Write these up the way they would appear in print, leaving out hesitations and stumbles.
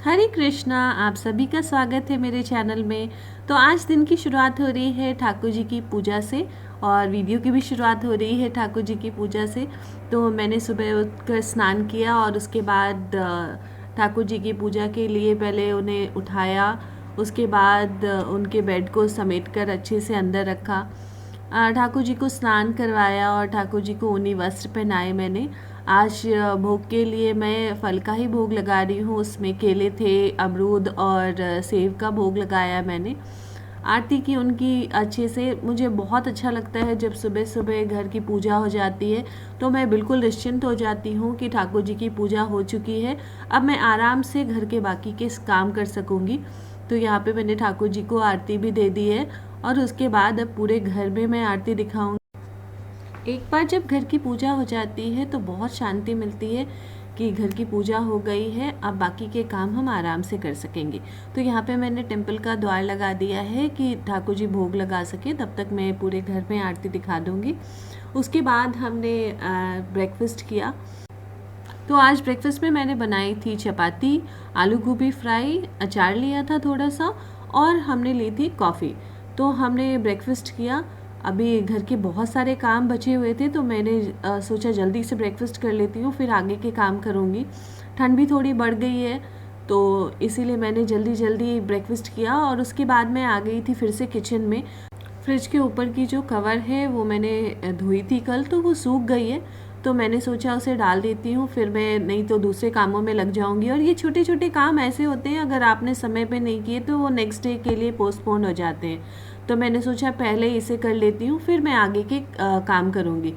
हरे कृष्णा। आप सभी का स्वागत है मेरे चैनल में। तो आज दिन की शुरुआत हो रही है ठाकुर जी की पूजा से और वीडियो की भी शुरुआत हो रही है ठाकुर जी की पूजा से। तो मैंने सुबह उठकर स्नान किया और उसके बाद ठाकुर जी की पूजा के लिए पहले उन्हें उठाया। उसके बाद उनके बेड को समेट कर अच्छे से अंदर रखा। ठाकुर जी को स्नान करवाया और ठाकुर जी को ऊनी वस्त्र पहनाए मैंने। आज भोग के लिए मैं फल का ही भोग लगा रही हूँ। उसमें केले थे, अमरूद और सेब का भोग लगाया मैंने। आरती की उनकी अच्छे से। मुझे बहुत अच्छा लगता है जब सुबह सुबह घर की पूजा हो जाती है तो मैं बिल्कुल निश्चिंत हो जाती हूँ कि ठाकुर जी की पूजा हो चुकी है, अब मैं आराम से घर के बाकी के काम कर सकूँगी। तो यहाँ पे मैंने ठाकुर जी को आरती भी दे दी है और उसके बाद अब पूरे घर में मैं आरती दिखाऊंगी। एक बार जब घर की पूजा हो जाती है तो बहुत शांति मिलती है कि घर की पूजा हो गई है, अब बाकी के काम हम आराम से कर सकेंगे। तो यहाँ पे मैंने टेम्पल का द्वार लगा दिया है कि ठाकुर जी भोग लगा सके, तब तक मैं पूरे घर में आरती दिखा दूँगी। उसके बाद हमने ब्रेकफास्ट किया। तो आज ब्रेकफास्ट में मैंने बनाई थी चपाती, आलू गोभी फ्राई, अचार लिया था थोड़ा सा और हमने ली थी कॉफ़ी। तो हमने ब्रेकफास्ट किया। अभी घर के बहुत सारे काम बचे हुए थे तो मैंने सोचा जल्दी से ब्रेकफास्ट कर लेती हूँ, फिर आगे के काम करूँगी। ठंड भी थोड़ी बढ़ गई है तो इसीलिए मैंने जल्दी जल्दी ब्रेकफास्ट किया और उसके बाद मैं आ गई थी फिर से किचन में। फ्रिज के ऊपर की जो कवर है वो मैंने धोई थी कल, तो वो सूख गई है तो मैंने सोचा उसे डाल देती हूँ, फिर मैं नहीं तो दूसरे कामों में लग जाऊँगी। और ये छोटे छोटे काम ऐसे होते हैं, अगर आपने समय पे नहीं किए तो वो नेक्स्ट डे के लिए पोस्टपोन हो जाते हैं। तो मैंने सोचा पहले इसे कर लेती हूँ, फिर मैं आगे के काम करूँगी।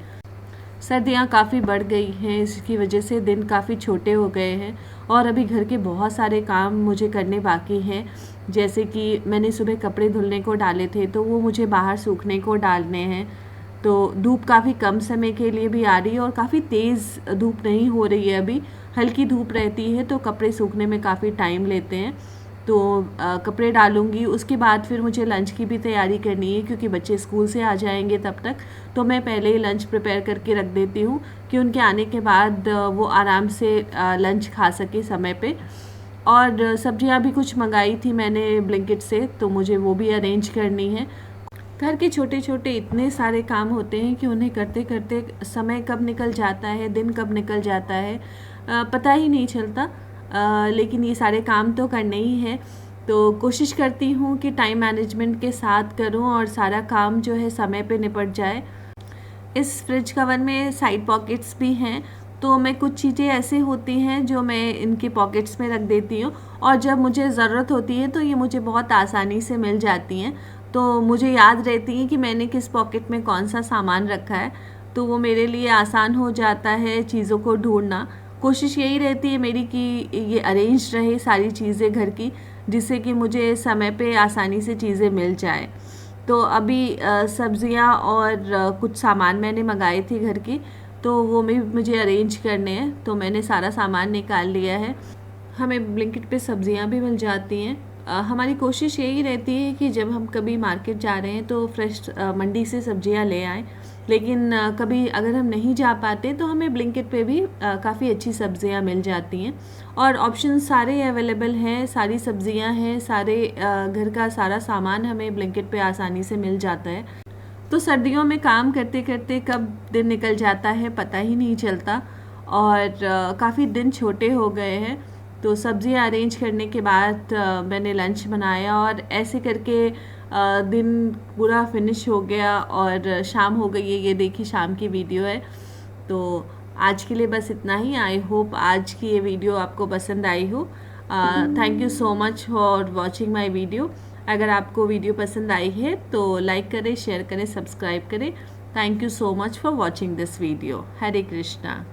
सर्दियाँ काफ़ी बढ़ गई हैं, इसकी वजह से दिन काफ़ी छोटे हो गए हैं और अभी घर के बहुत सारे काम मुझे करने बाकी हैं। जैसे कि मैंने सुबह कपड़े धुलने को डाले थे तो वो मुझे बाहर सूखने को डालने हैं। तो धूप काफ़ी कम समय के लिए भी आ रही है और काफ़ी तेज़ धूप नहीं हो रही है, अभी हल्की धूप रहती है तो कपड़े सूखने में काफ़ी टाइम लेते हैं। तो कपड़े डालूँगी, उसके बाद फिर मुझे लंच की भी तैयारी करनी है क्योंकि बच्चे स्कूल से आ जाएंगे तब तक। तो मैं पहले ही लंच प्रिपेयर करके रख देती हूँ कि उनके आने के बाद वो आराम से लंच खा सके समय पे। और सब्जियाँ भी कुछ मंगाई थी मैंने ब्लिंकिट से, तो मुझे वो भी अरेंज करनी है। घर के छोटे छोटे इतने सारे काम होते हैं कि उन्हें करते करते समय कब निकल जाता है, दिन कब निकल जाता है पता ही नहीं चलता। लेकिन ये सारे काम तो करने ही हैं, तो कोशिश करती हूँ कि टाइम मैनेजमेंट के साथ करूँ और सारा काम जो है समय पे निपट जाए। इस फ्रिज कवर में साइड पॉकेट्स भी हैं, तो मैं कुछ चीज़ें ऐसे होती हैं जो मैं इनके पॉकेट्स में रख देती हूँ और जब मुझे ज़रूरत होती है तो ये मुझे बहुत आसानी से मिल जाती हैं। तो मुझे याद रहती है कि मैंने किस पॉकेट में कौन सा सामान रखा है, तो वो मेरे लिए आसान हो जाता है चीज़ों को ढूंढना। कोशिश यही रहती है मेरी कि ये अरेंज रहे सारी चीज़ें घर की, जिससे कि मुझे समय पे आसानी से चीज़ें मिल जाए। तो अभी सब्जियां और कुछ सामान मैंने मंगाए थे घर की, तो वो भी मुझे अरेंज करने हैं, तो मैंने सारा सामान निकाल लिया है। हमें ब्लिंकिट पे सब्जियां भी मिल जाती हैं। हमारी कोशिश यही रहती है कि जब हम कभी मार्केट जा रहे हैं तो फ्रेश मंडी से सब्जियां ले आएँ। लेकिन कभी अगर हम नहीं जा पाते तो हमें ब्लिंकिट पे भी काफ़ी अच्छी सब्जियां मिल जाती हैं और ऑप्शन सारे अवेलेबल हैं, सारी सब्जियां हैं, सारे घर का सारा सामान हमें ब्लिंकिट पे आसानी से मिल जाता है। तो सर्दियों में काम करते करते कब दिन निकल जाता है पता ही नहीं चलता और काफ़ी दिन छोटे हो गए हैं। तो सब्जियां अरेंज करने के बाद मैंने लंच बनाया और ऐसे करके दिन पूरा फिनिश हो गया और शाम हो गई है। ये देखिए शाम की वीडियो है। तो आज के लिए बस इतना ही। आई होप आज की ये वीडियो आपको पसंद आई हो। Thank you so much for watching my video. अगर आपको वीडियो पसंद आई है तो लाइक करें, शेयर करें, सब्सक्राइब करें। Thank you so much for watching this video. Hare Krishna.